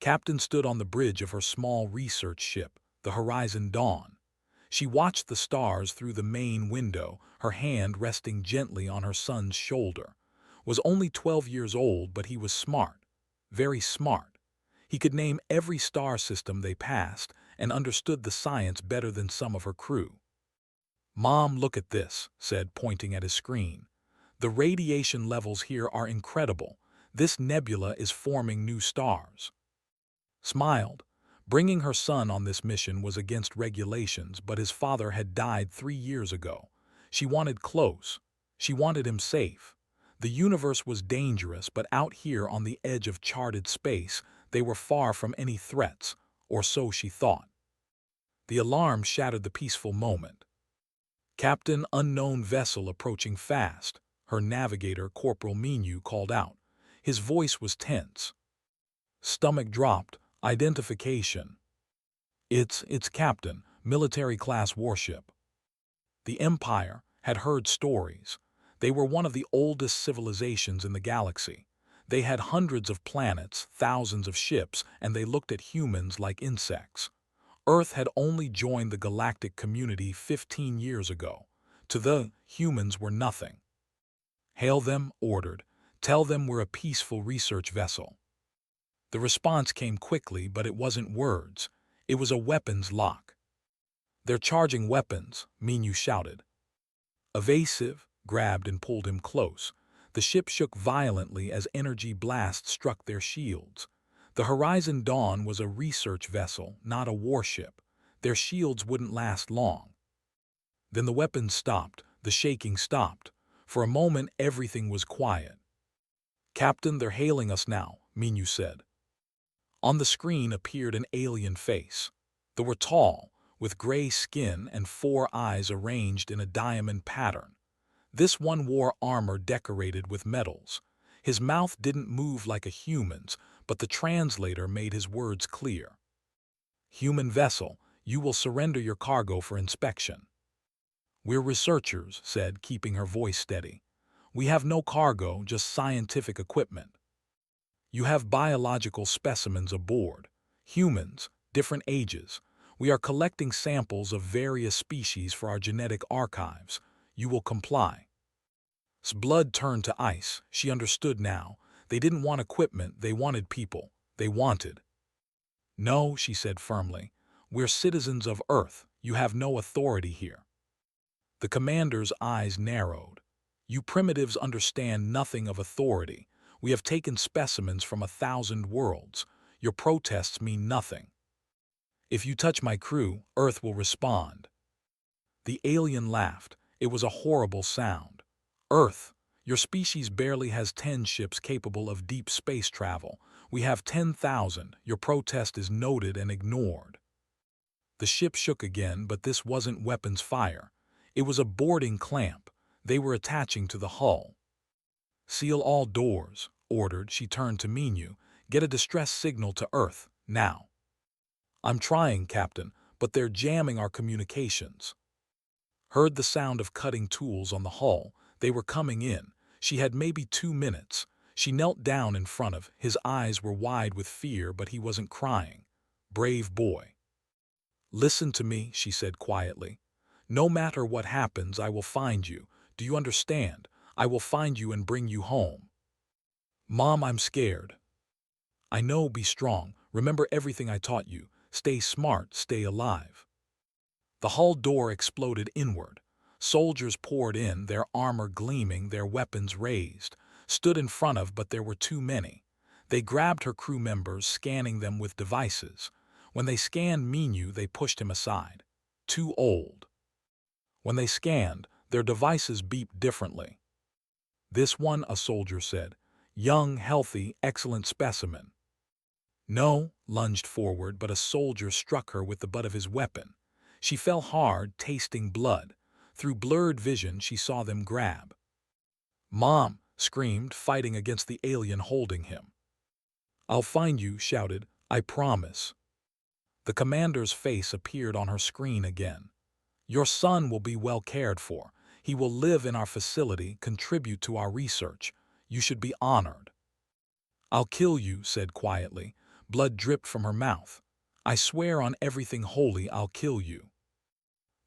Captain stood on the bridge of her small research ship, the Horizon Dawn. She watched the stars through the main window, her hand resting gently on her son's shoulder. Was only 12 years old, but he was smart, very smart. He could name every star system they passed and understood the science better than some of her crew. "Mom, look at this," said, pointing at his screen. "The radiation levels here are incredible. This nebula is forming new stars." Smiled. Bringing her son on this mission was against regulations, but his father had died 3 years ago. She wanted close. She wanted him safe. The universe was dangerous, but out here on the edge of charted space, they were far from any threats, or so she thought. The alarm shattered the peaceful moment. "Captain, unknown vessel approaching fast," her navigator, Corporal Minu, called out. His voice was tense. Stomach dropped. "Identification." It's Captain, military-class warship." The Empire had heard stories. They were one of the oldest civilizations in the galaxy. They had hundreds of planets, thousands of ships, and they looked at humans like insects. Earth had only joined the galactic community 15 years ago. To the humans were nothing. "Hail them," ordered. "Tell them we're a peaceful research vessel." The response came quickly, but it wasn't words. It was a weapons lock. "They're charging weapons," Minu shouted. Evasive grabbed and pulled him close. The ship shook violently as energy blasts struck their shields. The Horizon Dawn was a research vessel, not a warship. Their shields wouldn't last long. Then the weapons stopped. The shaking stopped. For a moment, everything was quiet. "Captain, they're hailing us now," Minu said. On the screen appeared an alien face. They were tall, with gray skin and 4 eyes arranged in a diamond pattern. This one wore armor decorated with metals. His mouth didn't move like a human's, but the translator made his words clear. "Human vessel, you will surrender your cargo for inspection." "We're researchers," said, keeping her voice steady. "We have no cargo, just scientific equipment." "You have biological specimens aboard. Humans, different ages. We are collecting samples of various species for our genetic archives. You will comply." Blood turned to ice. She understood now. They didn't want equipment, they wanted people. They wanted. "No," she said firmly. "We're citizens of Earth. You have no authority here." The commander's eyes narrowed. "You primitives understand nothing of authority. We have taken specimens from 1,000 worlds. Your protests mean nothing. If you touch my crew, Earth will respond." The alien laughed. It was a horrible sound. "Earth, your species barely has 10 ships capable of deep space travel. We have 10,000. Your protest is noted and ignored." The ship shook again, but this wasn't weapons fire. It was a boarding clamp. They were attaching to the hull. "Seal all doors," ordered. She turned to Minu. "Get a distress signal to Earth, now." "I'm trying, Captain, but they're jamming our communications." Heard the sound of cutting tools on the hull. They were coming in. She had maybe 2 minutes. She knelt down in front of. His eyes were wide with fear, but he wasn't crying. "Brave boy." "Listen to me," she said quietly. "No matter what happens, I will find you. Do you understand? I will find you and bring you home." "Mom, I'm scared." "I know, be strong. Remember everything I taught you. Stay smart, stay alive." The hull door exploded inward. Soldiers poured in, their armor gleaming, their weapons raised. Stood in front of, but there were too many. They grabbed her crew members, scanning them with devices. When they scanned Minu, they pushed him aside. Too old. When they scanned, their devices beeped differently. "This one," a soldier said. "Young, healthy, excellent specimen." "No," lunged forward, but a soldier struck her with the butt of his weapon. She fell hard, tasting blood. Through blurred vision, she saw them grab. "Mom!" screamed, fighting against the alien holding him. "I'll find you," shouted. "I promise." The commander's face appeared on her screen again. "Your son will be well cared for. He will live in our facility, contribute to our research. You should be honored." "I'll kill you," said quietly, Blood dripped from her mouth. "I swear on everything holy I'll kill you."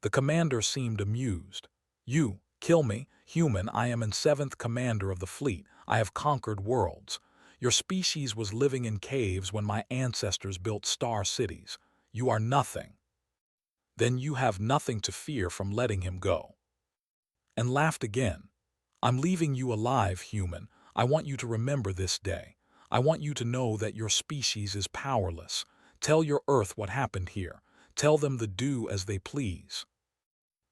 The commander seemed amused. "You, kill me? Human, I am in 7th commander of the fleet. I have conquered worlds. Your species was living in caves when my ancestors built star cities. You are nothing. Then you have nothing to fear from letting him go." And laughed again. "I'm leaving you alive, human. I want you to remember this day. I want you to know that your species is powerless. Tell your Earth what happened here. Tell them to do as they please."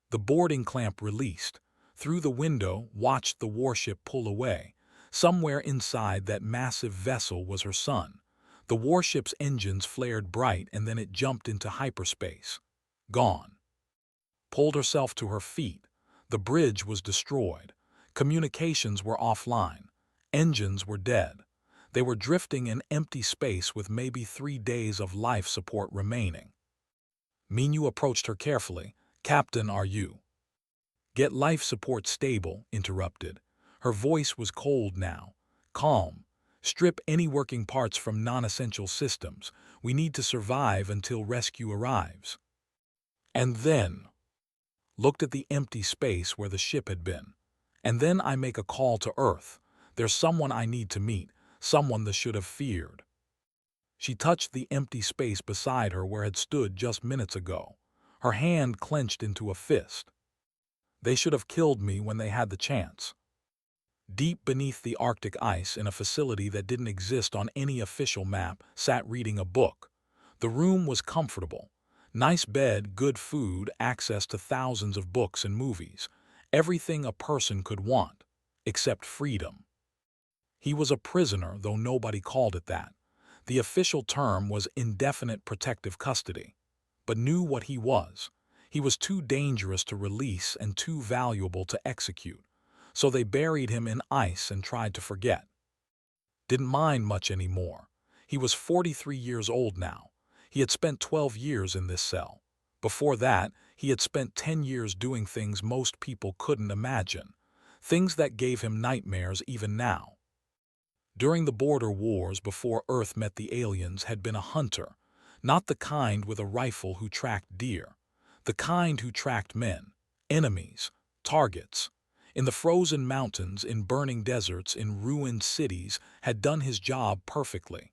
The boarding clamp released. Through the window, watched the warship pull away. Somewhere inside that massive vessel was her son. The warship's engines flared bright and then it jumped into hyperspace. Gone. Pulled herself to her feet. The bridge was destroyed. Communications were offline. Engines were dead. They were drifting in empty space with maybe 3 days of life support remaining. Minu approached her carefully. "Captain, are you?" "Get life support stable," interrupted. Her voice was cold now. "Calm. Strip any working parts from non-essential systems. We need to survive until rescue arrives." And then looked at the empty space where the ship had been. "And then I make a call to Earth. There's someone I need to meet, someone that should have feared." She touched the empty space beside her where it had stood just minutes ago. Her hand clenched into a fist. "They should have killed me when they had the chance." Deep beneath the Arctic ice, in a facility that didn't exist on any official map, sat reading a book. The room was comfortable. Nice bed, good food, access to thousands of books and movies. Everything a person could want, except freedom. He was a prisoner, though nobody called it that. The official term was indefinite protective custody. But knew what he was. He was too dangerous to release and too valuable to execute. So they buried him in ice and tried to forget. Didn't mind much anymore. He was 43 years old now. He had spent 12 years in this cell. Before that, he had spent 10 years doing things most people couldn't imagine. Things that gave him nightmares even now. During the border wars before Earth met the aliens, had been a hunter. Not the kind with a rifle who tracked deer. The kind who tracked men, enemies, targets. In the frozen mountains, in burning deserts, in ruined cities, had done his job perfectly.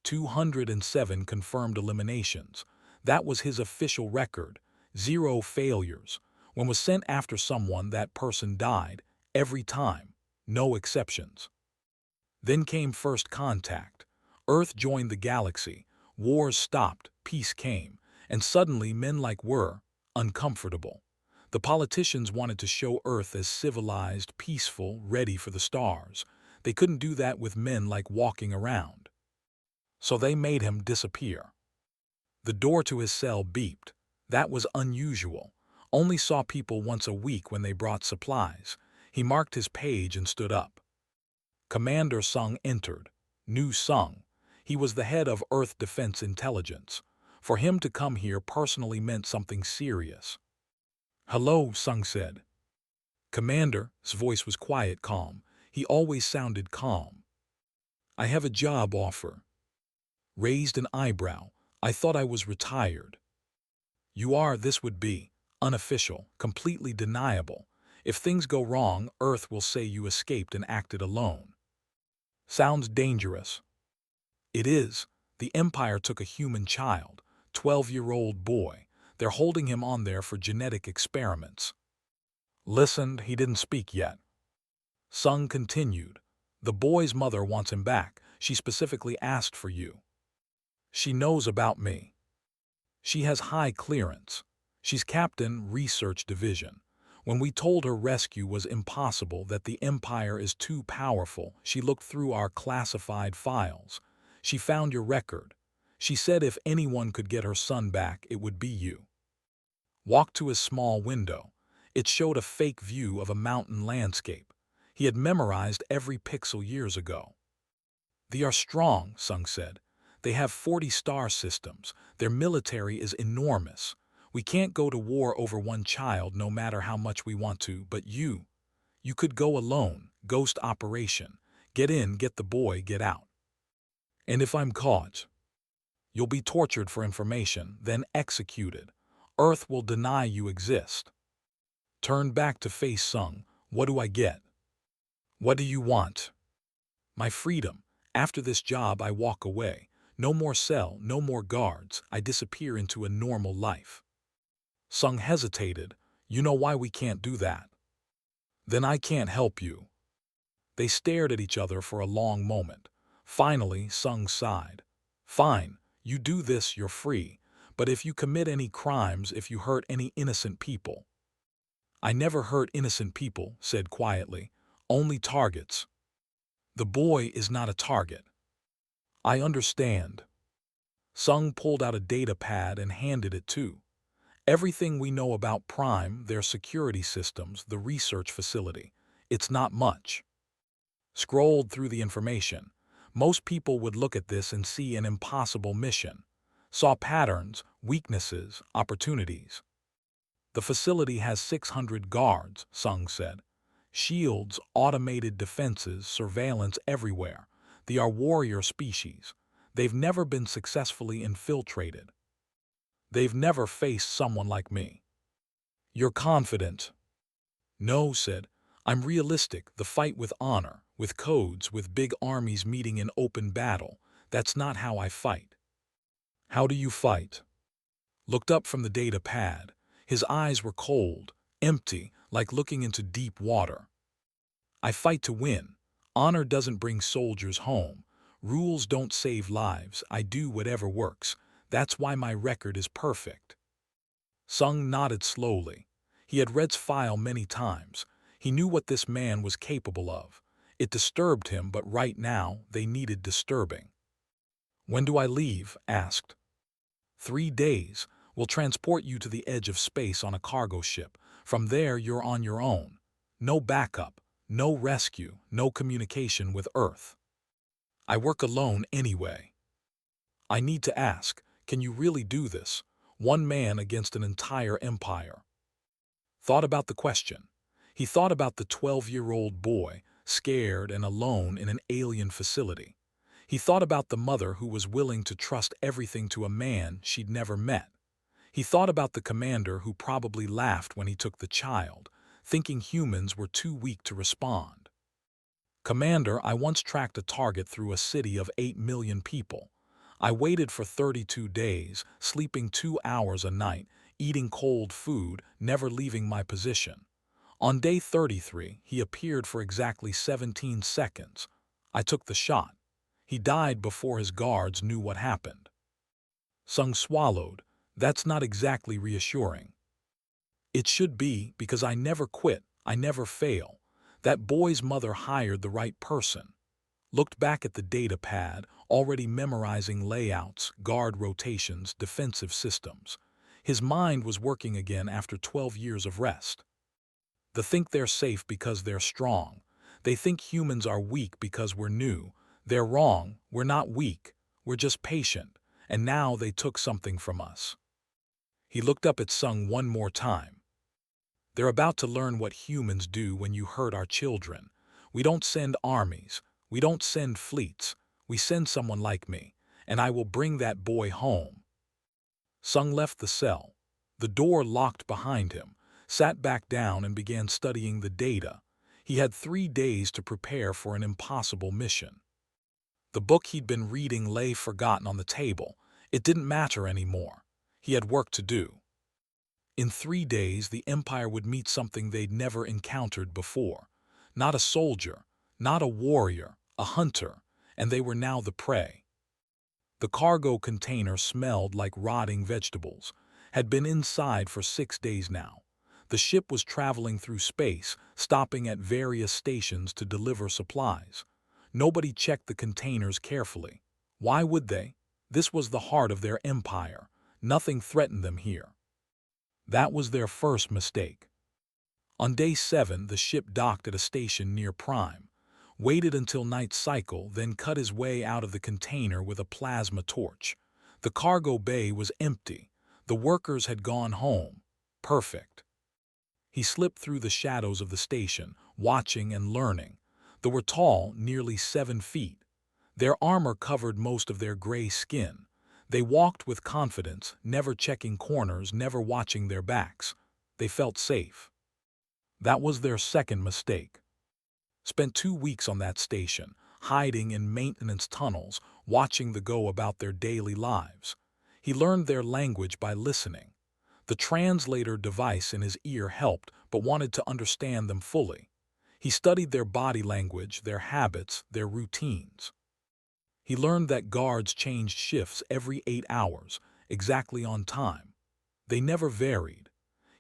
207 confirmed eliminations. That was his official record. 0 failures. When was sent after someone, that person died. Every time. No exceptions. Then came first contact. Earth joined the galaxy. Wars stopped, peace came, and suddenly men like were uncomfortable. The politicians wanted to show Earth as civilized, peaceful, ready for the stars. They couldn't do that with men like walking around. So they made him disappear. The door to his cell beeped. That was unusual. Only saw people once a week when they brought supplies. He marked his page and stood up. Commander Sung entered. Knew Sung. He was the head of Earth Defense Intelligence. For him to come here personally meant something serious. "Hello," Sung said. Commander's voice was quiet, calm. He always sounded calm. "I have a job offer." Raised an eyebrow. "I thought I was retired." "You are." This would be unofficial, completely deniable. If things go wrong, Earth will say you escaped and acted alone. Sounds dangerous. It is. The Empire took a human child, 12-year-old boy. They're holding him on there for genetic experiments. Listened, he didn't speak yet. Sung continued. "The boy's mother wants him back. She specifically asked for you. She knows about me. She has high clearance. She's Captain Research Division. When we told her rescue was impossible, that the Empire is too powerful, she looked through our classified files. She found your record. She said if anyone could get her son back, it would be you." Walked to his small window. It showed a fake view of a mountain landscape. He had memorized every pixel years ago. "They are strong," Sung said. "They have 40 star systems. Their military is enormous. We can't go to war over one child no matter how much we want to, but you could go alone, ghost operation. Get in, get the boy, get out." And if I'm caught, you'll be tortured for information, then executed. Earth will deny you exist. Turn back to face Sung. What do I get? What do you want? My freedom. After this job, I walk away. No more cell, no more guards. I disappear into a normal life. Sung hesitated. You know why we can't do that? Then I can't help you. They stared at each other for a long moment. Finally, Sung sighed. Fine, you do this, you're free. But if you commit any crimes, if you hurt any innocent people. I never hurt innocent people, said quietly. Only targets. The boy is not a target. I understand. Sung pulled out a data pad and handed it to. Everything we know about Prime, their security systems, the research facility. It's not much. Scrolled through the information. Most people would look at this and see an impossible mission. Saw patterns, weaknesses, opportunities. The facility has 600 guards, Sung said. Shields, automated defenses, surveillance everywhere. They are warrior species. They've never been successfully infiltrated. They've never faced someone like me. You're confident. No, said. I'm realistic, the fight with honor, with codes, with big armies meeting in open battle. That's not how I fight. How do you fight? Looked up from the data pad. His eyes were cold, empty, like looking into deep water. I fight to win. Honor doesn't bring soldiers home. Rules don't save lives. I do whatever works. That's why my record is perfect. Sung nodded slowly. He had read file many times. He knew what this man was capable of. It disturbed him, but right now they needed disturbing. When do I leave? Asked. 3 days. We'll transport you to the edge of space on a cargo ship. From there, you're on your own. No backup, no rescue, no communication with Earth. I work alone anyway. I need to ask, can you really do this? One man against an entire empire. Thought about the question. He thought about the 12-year-old boy, scared and alone in an alien facility. He thought about the mother who was willing to trust everything to a man she'd never met. He thought about the commander who probably laughed when he took the child, thinking humans were too weak to respond. Commander, I once tracked a target through a city of 8 million people. I waited for 32 days, sleeping 2 hours a night, eating cold food, never leaving my position. On day 33, he appeared for exactly 17 seconds. I took the shot. He died before his guards knew what happened. Sung swallowed. That's not exactly reassuring. It should be, because I never quit, I never fail. That boy's mother hired the right person. Looked back at the data pad, already memorizing layouts, guard rotations, defensive systems. His mind was working again after 12 years of rest. They think they're safe because they're strong. They think humans are weak because we're new. They're wrong, we're not weak, we're just patient, and now they took something from us. He looked up at Sung one more time. They're about to learn what humans do when you hurt our children. We don't send armies. We don't send fleets. We send someone like me, and I will bring that boy home. Sung left the cell. The door locked behind him, sat back down and began studying the data. He had 3 days to prepare for an impossible mission. The book he'd been reading lay forgotten on the table. It didn't matter anymore. He had work to do. In 3 days, the Empire would meet something they'd never encountered before. Not a soldier, not a warrior, a hunter, and they were now the prey. The cargo container smelled like rotting vegetables, had been inside for 6 days now. The ship was traveling through space, stopping at various stations to deliver supplies. Nobody checked the containers carefully. Why would they? This was the heart of their empire. Nothing threatened them here. That was their first mistake. On day 7, the ship docked at a station near Prime, waited until night cycle, then cut his way out of the container with a plasma torch. The cargo bay was empty. The workers had gone home. Perfect. He slipped through the shadows of the station, watching and learning. They were tall, nearly 7 feet. Their armor covered most of their gray skin. They walked with confidence, never checking corners, never watching their backs. They felt safe. That was their second mistake. Spent 2 weeks on that station, hiding in maintenance tunnels, watching them go about their daily lives. He learned their language by listening. The translator device in his ear helped, but wanted to understand them fully. He studied their body language, their habits, their routines. He learned that guards changed shifts every 8 hours, exactly on time. They never varied.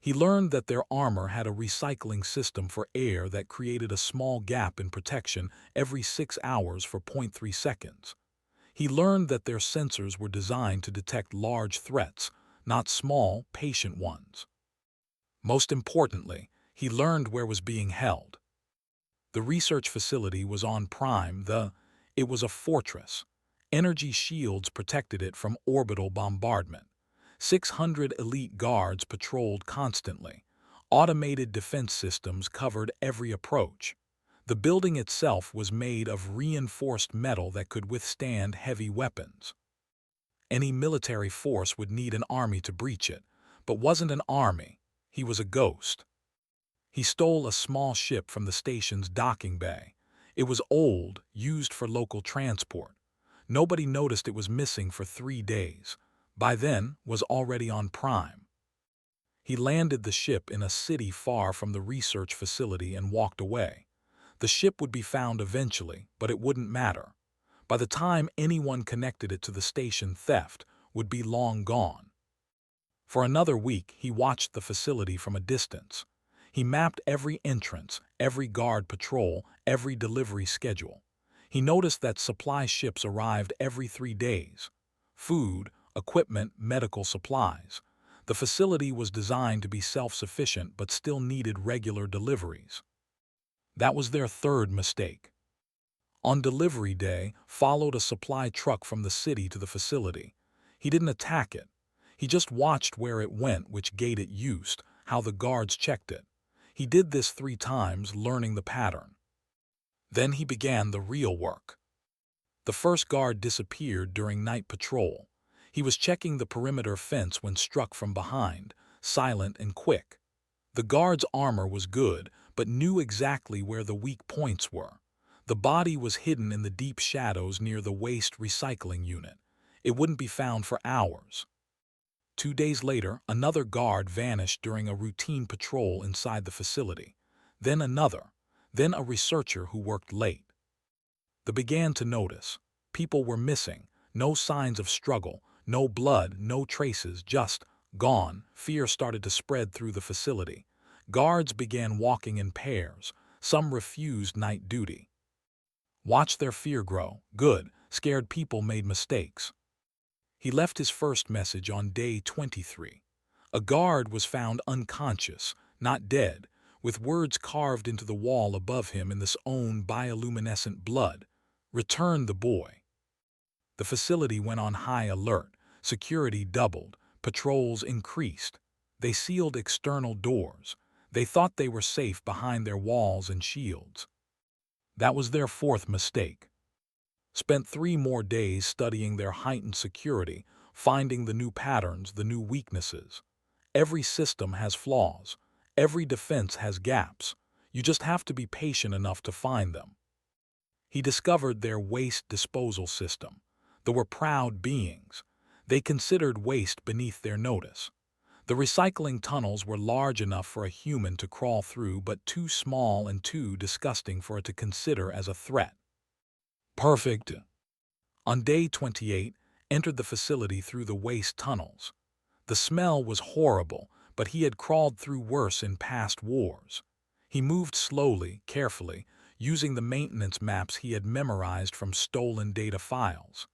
He learned that their armor had a recycling system for air that created a small gap in protection every 6 hours for 0.3 seconds. He learned that their sensors were designed to detect large threats, not small, patient ones. Most importantly, he learned where was being held. The research facility was on Prime. It was a fortress. Energy shields protected it from orbital bombardment. 600 elite guards patrolled constantly. Automated defense systems covered every approach. The building itself was made of reinforced metal that could withstand heavy weapons. Any military force would need an army to breach it, but wasn't an army. He was a ghost. He stole a small ship from the station's docking bay. It was old, used for local transport. Nobody noticed it was missing for 3 days. By then, was already on Prime. He landed the ship in a city far from the research facility and walked away. The ship would be found eventually, but it wouldn't matter. By the time anyone connected it to the station, theft would be long gone. For another week, he watched the facility from a distance. He mapped every entrance, every guard patrol, every delivery schedule. He noticed that supply ships arrived every 3 days. Food, equipment, medical supplies. The facility was designed to be self-sufficient but still needed regular deliveries. That was their third mistake. On delivery day, followed a supply truck from the city to the facility. He didn't attack it. He just watched where it went, which gate it used, how the guards checked it. He did this 3 times, learning the pattern. Then he began the real work. The first guard disappeared during night patrol. He was checking the perimeter fence when struck from behind, silent and quick. The guard's armor was good, but knew exactly where the weak points were. The body was hidden in the deep shadows near the waste recycling unit. It wouldn't be found for hours. 2 days later, another guard vanished during a routine patrol inside the facility. Then another. Then a researcher who worked late. They began to notice. People were missing. No signs of struggle. No blood, no traces, just gone. Fear started to spread through the facility. Guards began walking in pairs. Some refused night duty. Watch their fear grow. Good. Scared people made mistakes. He left his first message on day 23. A guard was found unconscious, not dead, with words carved into the wall above him in his own bioluminescent blood. Return the boy. The facility went on high alert. Security doubled. Patrols increased. They sealed external doors. They thought they were safe behind their walls and shields. That was their fourth mistake. Spent 3 more days studying their heightened security, finding the new patterns, the new weaknesses. Every system has flaws. Every defense has gaps. You just have to be patient enough to find them. He discovered their waste disposal system. They were proud beings. They considered waste beneath their notice. The recycling tunnels were large enough for a human to crawl through, but too small and too disgusting for it to consider as a threat. Perfect. On day 28, entered the facility through the waste tunnels. The smell was horrible, but he had crawled through worse in past wars. He moved slowly, carefully, using the maintenance maps he had memorized from stolen data files.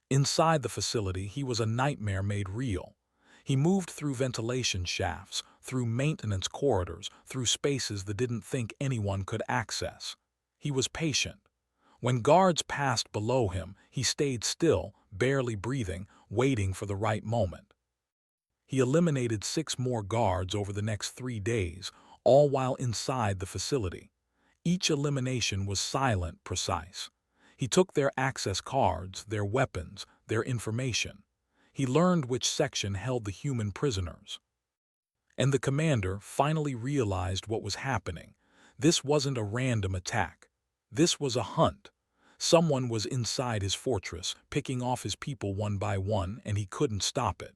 Inside the facility, he was a nightmare made real. He moved through ventilation shafts, through maintenance corridors, through spaces that didn't think anyone could access. He was patient. When guards passed below him, he stayed still, barely breathing, waiting for the right moment. He eliminated 6 more guards over the next 3 days, all while inside the facility. Each elimination was silent, precise. He took their access cards, their weapons, their information. He learned which section held the human prisoners. And the commander finally realized what was happening. This wasn't a random attack. This was a hunt. Someone was inside his fortress, picking off his people one by one, and he couldn't stop it.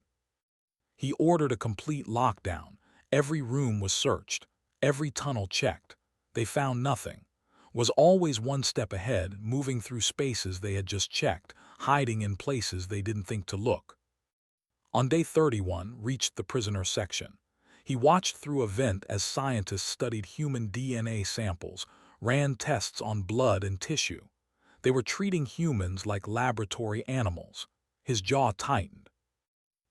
He ordered a complete lockdown. Every room was searched. Every tunnel checked. They found nothing. Was always one step ahead, moving through spaces they had just checked, hiding in places they didn't think to look. On day 31, reached the prisoner section. He watched through a vent as scientists studied human DNA samples, ran tests on blood and tissue. They were treating humans like laboratory animals. His jaw tightened.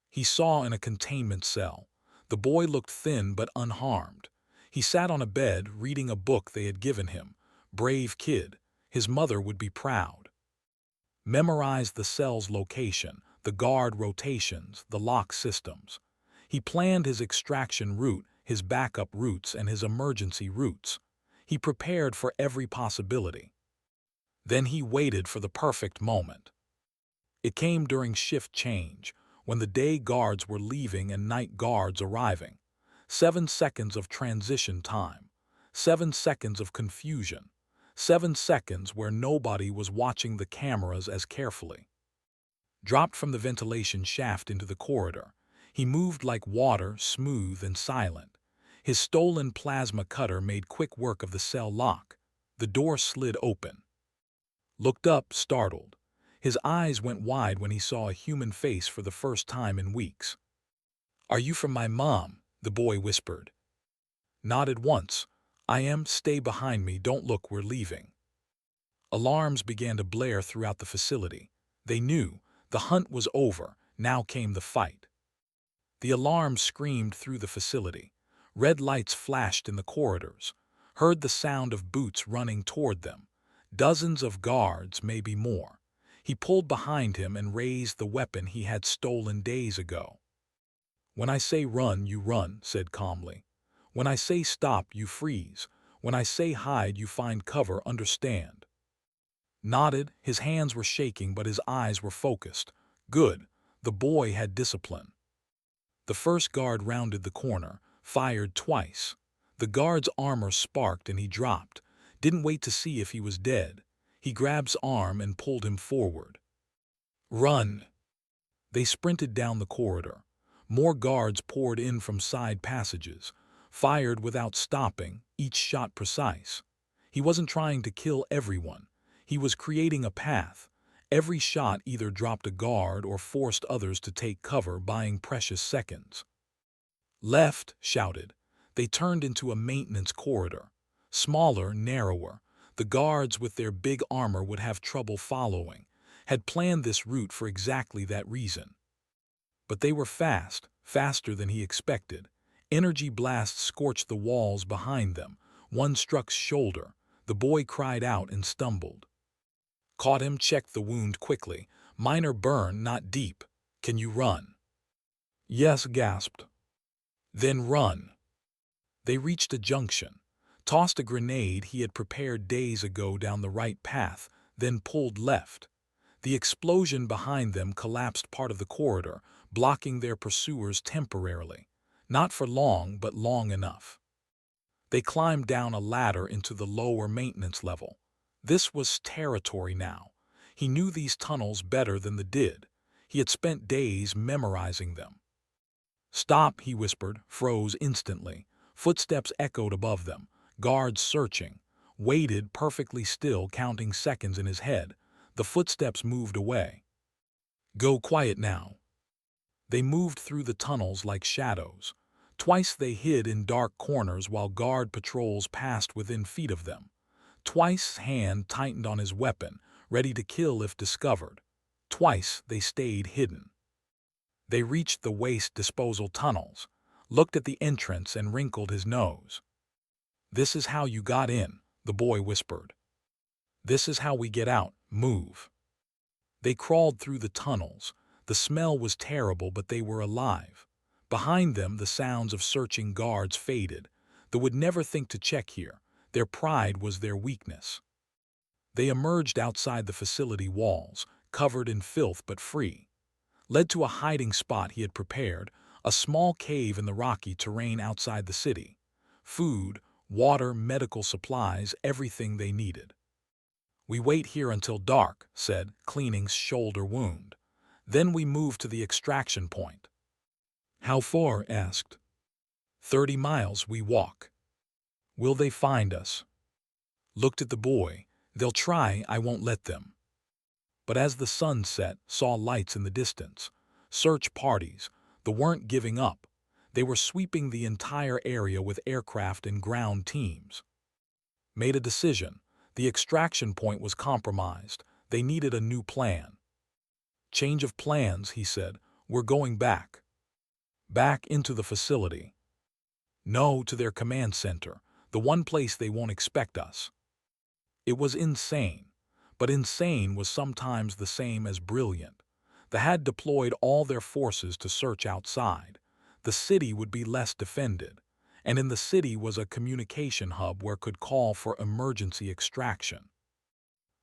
He saw in a containment cell. The boy looked thin but unharmed. He sat on a bed reading a book they had given him. Brave kid. His mother would be proud. Memorized the cell's location, the guard rotations, the lock systems. He planned his extraction route, his backup routes, and his emergency routes. He prepared for every possibility. Then he waited for the perfect moment. It came during shift change, when the day guards were leaving and night guards arriving. 7 seconds of transition time. 7 seconds of confusion. 7 seconds where nobody was watching the cameras as carefully. Dropped from the ventilation shaft into the corridor. He moved like water, smooth and silent. His stolen plasma cutter made quick work of the cell lock. The door slid open. Looked up, startled. His eyes went wide when he saw a human face for the first time in weeks. "Are you from my mom?" the boy whispered. Nodded once. "I am. Stay behind me. Don't look, we're leaving." Alarms began to blare throughout the facility. They knew. The hunt was over. Now came the fight. The alarms screamed through the facility. Red lights flashed in the corridors. Heard the sound of boots running toward them. Dozens of guards, maybe more. He pulled behind him and raised the weapon he had stolen days ago. "When I say run, you run," said calmly. "When I say stop, you freeze. When I say hide, you find cover, understand?" Nodded. His hands were shaking, but his eyes were focused. Good. The boy had discipline. The first guard rounded the corner, fired twice. The guard's armor sparked and he dropped. Didn't wait to see if he was dead. He grabbed his arm and pulled him forward. "Run!" They sprinted down the corridor. More guards poured in from side passages. Fired without stopping, each shot precise. He wasn't trying to kill everyone. He was creating a path. Every shot either dropped a guard or forced others to take cover, buying precious seconds. "Left!" shouted. They turned into a maintenance corridor. Smaller, narrower. The guards with their big armor would have trouble following. Had planned this route for exactly that reason. But they were fast, faster than he expected. Energy blasts scorched the walls behind them. One struck his shoulder. The boy cried out and stumbled. Caught him, checked the wound quickly. Minor burn, not deep. "Can you run?" "Yes," gasped. "Then run." They reached a junction. Tossed a grenade he had prepared days ago down the right path, then pulled left. The explosion behind them collapsed part of the corridor, blocking their pursuers temporarily. Not for long, but long enough. They climbed down a ladder into the lower maintenance level. This was territory now. He knew these tunnels better than the did. He had spent days memorizing them. "Stop," he whispered, froze instantly. Footsteps echoed above them. Guards searching. Waited perfectly still, counting seconds in his head. The footsteps moved away. "Go quiet now." They moved through the tunnels like shadows. Twice they hid in dark corners while guard patrols passed within feet of them. Twice his hand tightened on his weapon, ready to kill if discovered. Twice they stayed hidden. They reached the waste disposal tunnels, looked at the entrance and wrinkled his nose. "This is how you got in," the boy whispered. "This is how we get out. Move." They crawled through the tunnels. The smell was terrible, but they were alive. Behind them, the sounds of searching guards faded. They would never think to check here. Their pride was their weakness. They emerged outside the facility walls, covered in filth but free. Led to a hiding spot he had prepared, a small cave in the rocky terrain outside the city. Food, water, medical supplies, everything they needed. "We wait here until dark," said, cleaning shoulder wound. "Then we move to the extraction point." "How far?" asked. 30 miles we walk." "Will they find us?" Looked at the boy. "They'll try, I won't let them." But as the sun set, saw lights in the distance. Search parties. They weren't giving up. They were sweeping the entire area with aircraft and ground teams. Made a decision. The extraction point was compromised. They needed a new plan. "Change of plans," he said. "We're going back." "Back into the facility." "No, to their command center, the one place they won't expect us." It was insane, but insane was sometimes the same as brilliant. They had deployed all their forces to search outside. The city would be less defended, and in the city was a communication hub where could call for emergency extraction.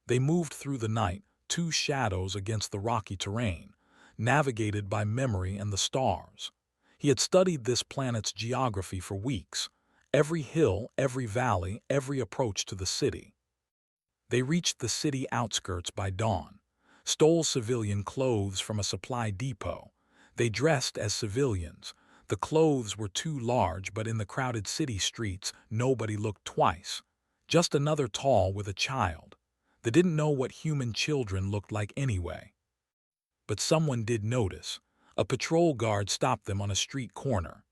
They moved through the night, two shadows against the rocky terrain, navigated by memory and the stars. He had studied this planet's geography for weeks, every hill, every valley, every approach to the city. They reached the city outskirts by dawn, stole civilian clothes from a supply depot. They dressed as civilians. The clothes were too large, but in the crowded city streets, nobody looked twice. Just another tall with a child. They didn't know what human children looked like anyway. But someone did notice. A patrol guard stopped them on a street corner.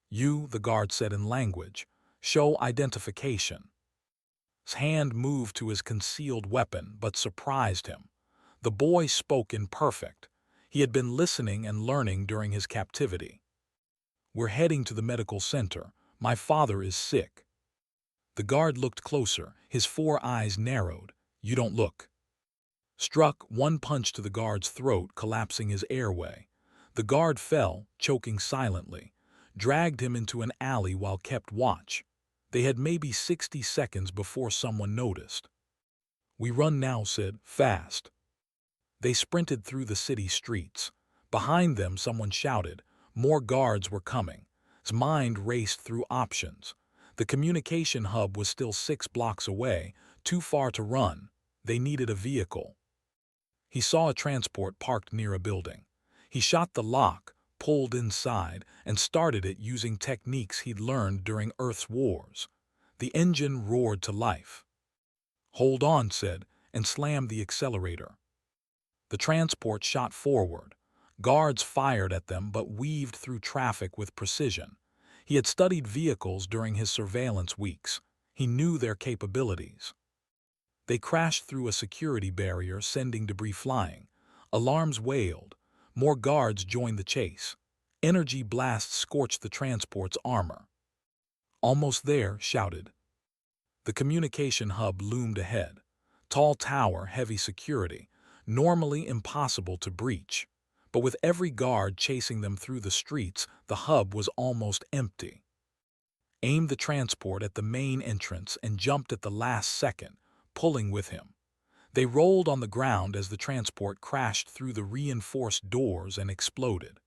"You," the guard said in language, "show identification." His hand moved to his concealed weapon, but surprised him. The boy spoke in perfect. He had been listening and learning during his captivity. "We're heading to the medical center. My father is sick." The guard looked closer, his 4 eyes narrowed. "You don't look." Struck, one punch to the guard's throat, collapsing his airway. The guard fell, choking silently, dragged him into an alley while kept watch. They had maybe 60 seconds before someone noticed. "We run now," said, "fast." They sprinted through the city streets. Behind them someone shouted. More guards were coming. His mind raced through options. The communication hub was still 6 blocks away, too far to run. They needed a vehicle. He saw a transport parked near a building. He shot the lock, pulled inside, and started it using techniques he'd learned during Earth's wars. The engine roared to life. "Hold on," said, and slammed the accelerator. The transport shot forward. Guards fired at them but weaved through traffic with precision. He had studied vehicles during his surveillance weeks. He knew their capabilities. They crashed through a security barrier, sending debris flying. Alarms wailed. More guards joined the chase. Energy blasts scorched the transport's armor. "Almost there," shouted. The communication hub loomed ahead. Tall tower, heavy security, normally impossible to breach. But with every guard chasing them through the streets, the hub was almost empty. Aimed the transport at the main entrance and jumped at the last second, pulling with him. They rolled on the ground as the transport crashed through the reinforced doors and exploded.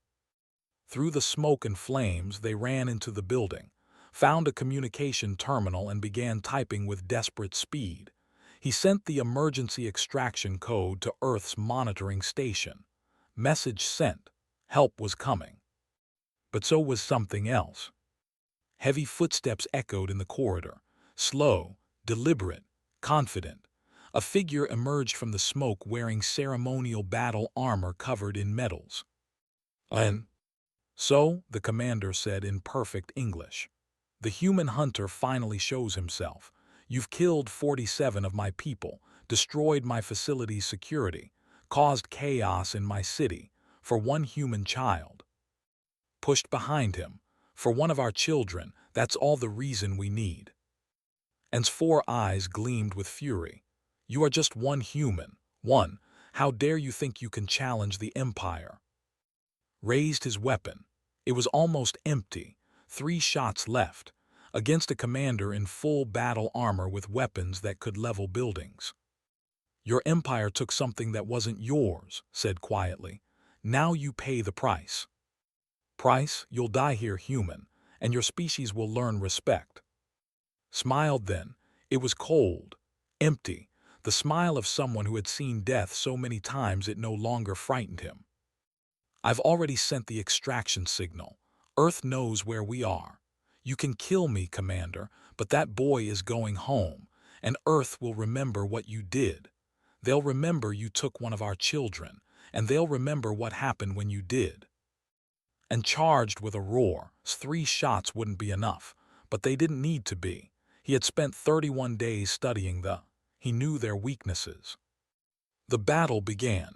Through the smoke and flames, they ran into the building, found a communication terminal and began typing with desperate speed. He sent the emergency extraction code to Earth's monitoring station. Message sent. Help was coming. But so was something else. Heavy footsteps echoed in the corridor. Slow, deliberate, confident. A figure emerged from the smoke wearing ceremonial battle armor covered in medals. "And so," the commander said in perfect English, "the human hunter finally shows himself. You've killed 47 of my people, destroyed my facility's security, caused chaos in my city, for one human child." Pushed behind him. "For one of our children, that's all the reason we need." And's 4 eyes gleamed with fury. "You are just one human. One. How dare you think you can challenge the Empire?" Raised his weapon. It was almost empty. 3 shots left. Against a commander in full battle armor with weapons that could level buildings. Your empire took something that wasn't yours, said quietly. Now you pay the price. Price, you'll die here human, and your species will learn respect. Smiled then. It was cold, empty, the smile of someone who had seen death so many times it no longer frightened him. I've already sent the extraction signal. Earth knows where we are. You can kill me, Commander, but that boy is going home, and Earth will remember what you did. They'll remember you took one of our children, and they'll remember what happened when you did. And charged with a roar, 3 shots wouldn't be enough, but they didn't need to be. He had spent 31 days studying he knew their weaknesses. The battle began,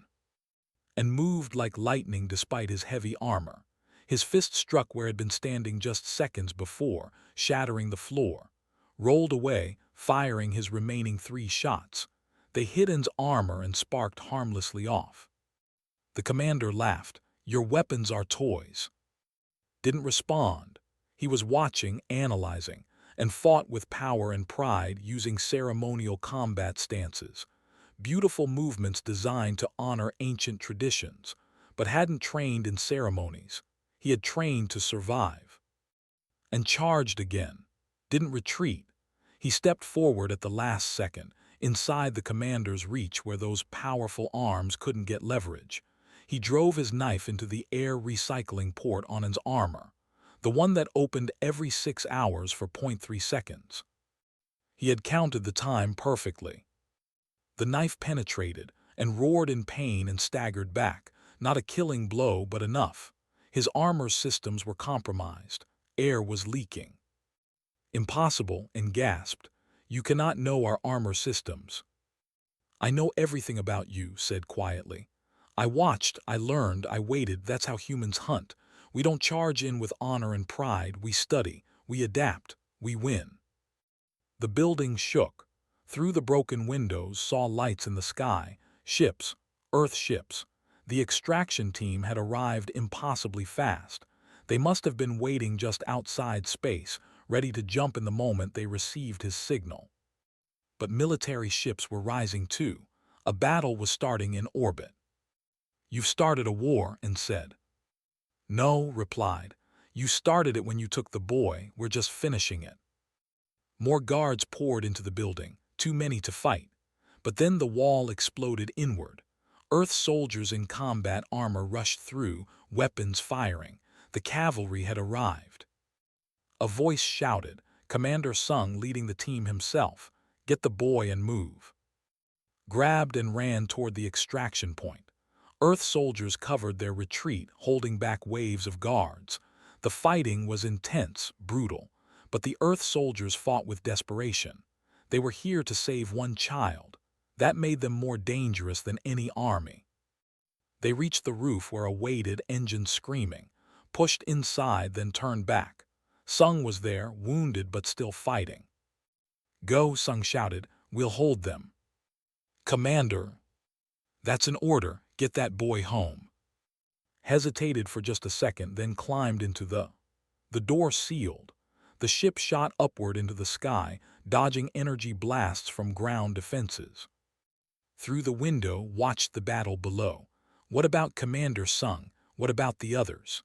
and moved like lightning despite his heavy armor. His fist struck where it had been standing just seconds before, shattering the floor. Rolled away, firing his remaining 3 shots. They hit his armor and sparked harmlessly off. The commander laughed. Your weapons are toys. Didn't respond. He was watching, analyzing, and fought with power and pride using ceremonial combat stances. Beautiful movements designed to honor ancient traditions, but hadn't trained in ceremonies. He had trained to survive. And charged again. Didn't retreat. He stepped forward at the last second, inside the commander's reach where those powerful arms couldn't get leverage. He drove his knife into the air recycling port on his armor, the one that opened every 6 hours for 0.3 seconds. He had counted the time perfectly. The knife penetrated and roared in pain and staggered back, not a killing blow but enough. His armor systems were compromised. Air was leaking. Impossible, and gasped. You cannot know our armor systems. I know everything about you, said quietly. I watched, I learned, I waited. That's how humans hunt. We don't charge in with honor and pride. We study, we adapt, we win. The building shook. Through the broken windows saw lights in the sky, ships, Earth ships. The extraction team had arrived impossibly fast. They must have been waiting just outside space, ready to jump in the moment they received his signal. But military ships were rising too. A battle was starting in orbit. You've started a war, and said. No, replied. You started it when you took the boy. We're just finishing it. More guards poured into the building, too many to fight. But then the wall exploded inward. Earth soldiers in combat armor rushed through, weapons firing. The cavalry had arrived. A voice shouted, Commander Sung leading the team himself, get the boy and move. Grabbed and ran toward the extraction point. Earth soldiers covered their retreat, holding back waves of guards. The fighting was intense, brutal, but the Earth soldiers fought with desperation. They were here to save one child. That made them more dangerous than any army. They reached the roof where awaited engines screaming, pushed inside, then turned back. Sung was there, wounded but still fighting. Go, Sung shouted, we'll hold them. Commander. That's an order, get that boy home. Hesitated for just a second, then climbed into the door sealed. The ship shot upward into the sky, dodging energy blasts from ground defenses. Through the window watched the battle below. What about Commander Sung? What about the others?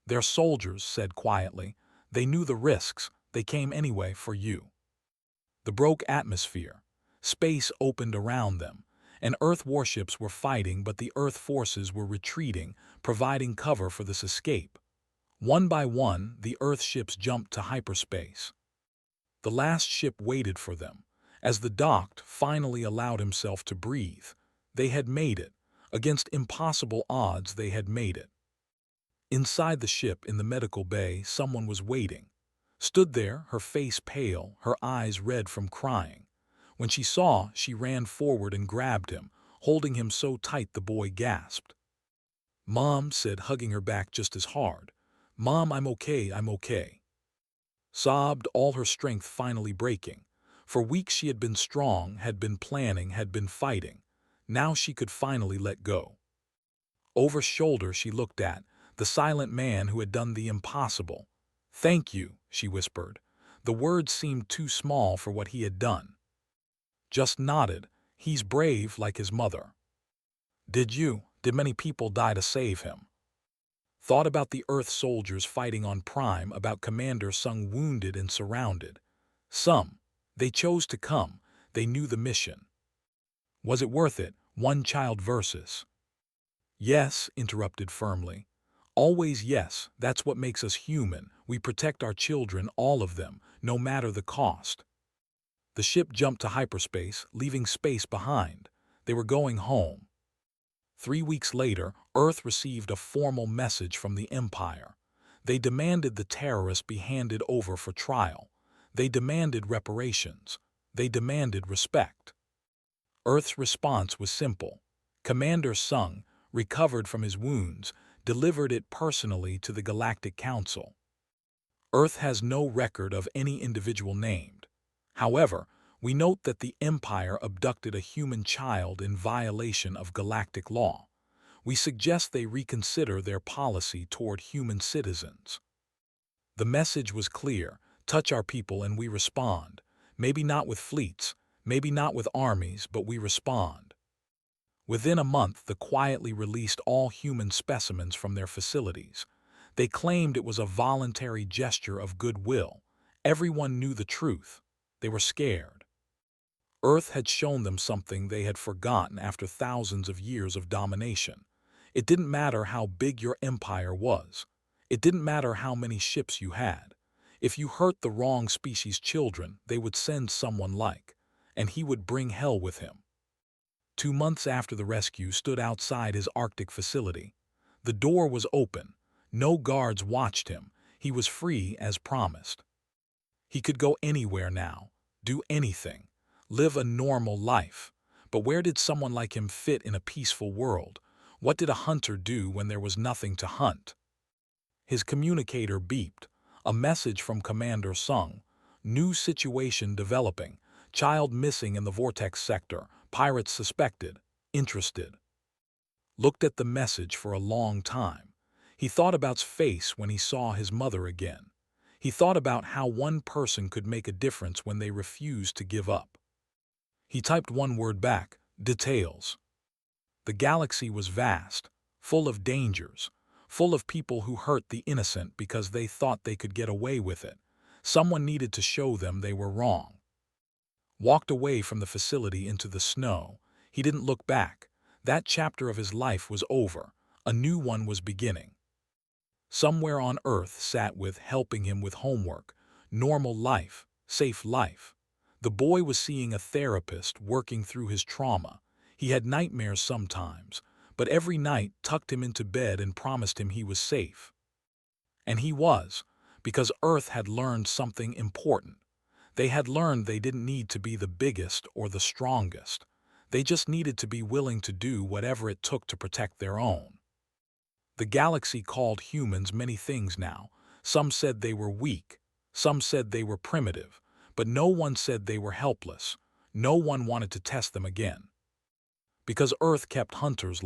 They're soldiers, said quietly. They knew the risks. They came anyway for you. The broke atmosphere. Space opened around them, and Earth warships were fighting, but the Earth forces were retreating, providing cover for this escape. One by one, the Earth ships jumped to hyperspace. The last ship waited for them. As the docked finally allowed himself to breathe, they had made it. Against impossible odds, they had made it. Inside the ship, in the medical bay, someone was waiting. Stood there, her face pale, her eyes red from crying. When she saw, she ran forward and grabbed him, holding him so tight the boy gasped. Mom, said, hugging her back just as hard. Mom, I'm okay, I'm okay. Sobbed, all her strength finally breaking. For weeks she had been strong, had been planning, had been fighting. Now she could finally let go. Over shoulder she looked at the silent man who had done the impossible. Thank you, she whispered. The words seemed too small for what he had done. Just nodded. He's brave like his mother. Did many people die to save him? Thought about the Earth soldiers fighting on Prime, about Commander Sung wounded and surrounded. Some. They chose to come. They knew the mission. Was it worth it? One child versus. Yes, interrupted firmly. Always yes, that's what makes us human. We protect our children, all of them, no matter the cost. The ship jumped to hyperspace, leaving space behind. They were going home. 3 weeks later, Earth received a formal message from the Empire. They demanded the terrorists be handed over for trial. They demanded reparations. They demanded respect. Earth's response was simple. Commander Sung, recovered from his wounds, delivered it personally to the Galactic Council. Earth has no record of any individual named. However, we note that the Empire abducted a human child in violation of galactic law. We suggest they reconsider their policy toward human citizens. The message was clear: touch our people and we respond. Maybe not with fleets, maybe not with armies, but we respond. Within a month, they quietly released all human specimens from their facilities. They claimed it was a voluntary gesture of goodwill. Everyone knew the truth. They were scared. Earth had shown them something they had forgotten after thousands of years of domination. It didn't matter how big your empire was. It didn't matter how many ships you had. If you hurt the wrong species' children, they would send someone and he would bring hell with him. 2 months after the rescue, stood outside his Arctic facility. The door was open. No guards watched him. He was free as promised. He could go anywhere now, do anything, live a normal life. But where did someone like him fit in a peaceful world? What did a hunter do when there was nothing to hunt? His communicator beeped. A message from Commander Sung. New situation developing. Child missing in the Vortex sector. Pirates suspected. Interested. Looked at the message for a long time. He thought about his face when he saw his mother again. He thought about how one person could make a difference when they refused to give up. He typed one word back: details. The galaxy was vast, full of dangers, full of people who hurt the innocent because they thought they could get away with it. Someone needed to show them they were wrong. Walked away from the facility into the snow. He didn't look back. That chapter of his life was over. A new one was beginning. Somewhere on Earth sat with, helping him with homework. Normal life, safe life. The boy was seeing a therapist, working through his trauma. He had nightmares sometimes, but every night tucked him into bed and promised him he was safe. And he was, because Earth had learned something important. They had learned they didn't need to be the biggest or the strongest. They just needed to be willing to do whatever it took to protect their own. The galaxy called humans many things now. Some said they were weak. Some said they were primitive. But no one said they were helpless. No one wanted to test them again. Because Earth kept hunters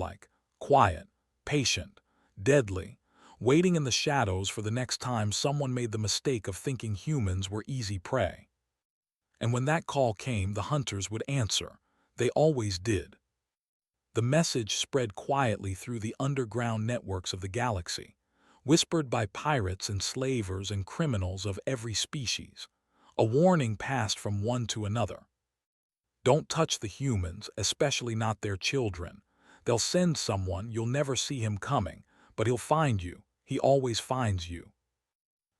quiet, patient, deadly, waiting in the shadows for the next time someone made the mistake of thinking humans were easy prey. And when that call came, the hunters would answer. They always did. The message spread quietly through the underground networks of the galaxy, whispered by pirates and slavers and criminals of every species. A warning passed from one to another. Don't touch the humans, especially not their children. They'll send someone, you'll never see him coming, but he'll find you. He always finds you.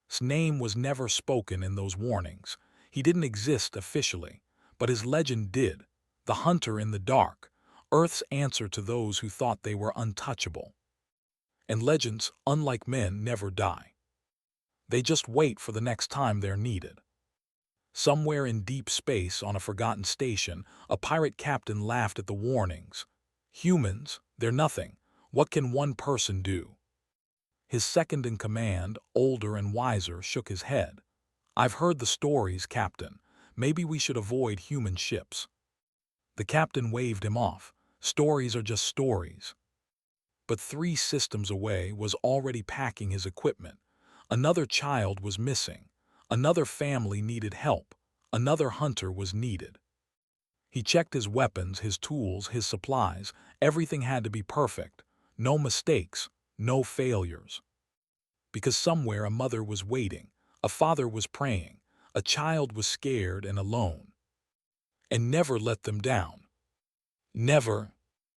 His name was never spoken in those warnings. He didn't exist officially, but his legend did. The hunter in the dark, Earth's answer to those who thought they were untouchable. And legends, unlike men, never die. They just wait for the next time they're needed. Somewhere in deep space on a forgotten station, a pirate captain laughed at the warnings. Humans, they're nothing. What can one person do? His second-in-command, older and wiser, shook his head. I've heard the stories, Captain. Maybe we should avoid human ships. The captain waved him off. Stories are just stories. But 3 systems away was already packing his equipment. Another child was missing. Another family needed help. Another hunter was needed. He checked his weapons, his tools, his supplies. Everything had to be perfect. No mistakes, no failures. Because somewhere a mother was waiting, a father was praying, a child was scared and alone. And never let them down. Never,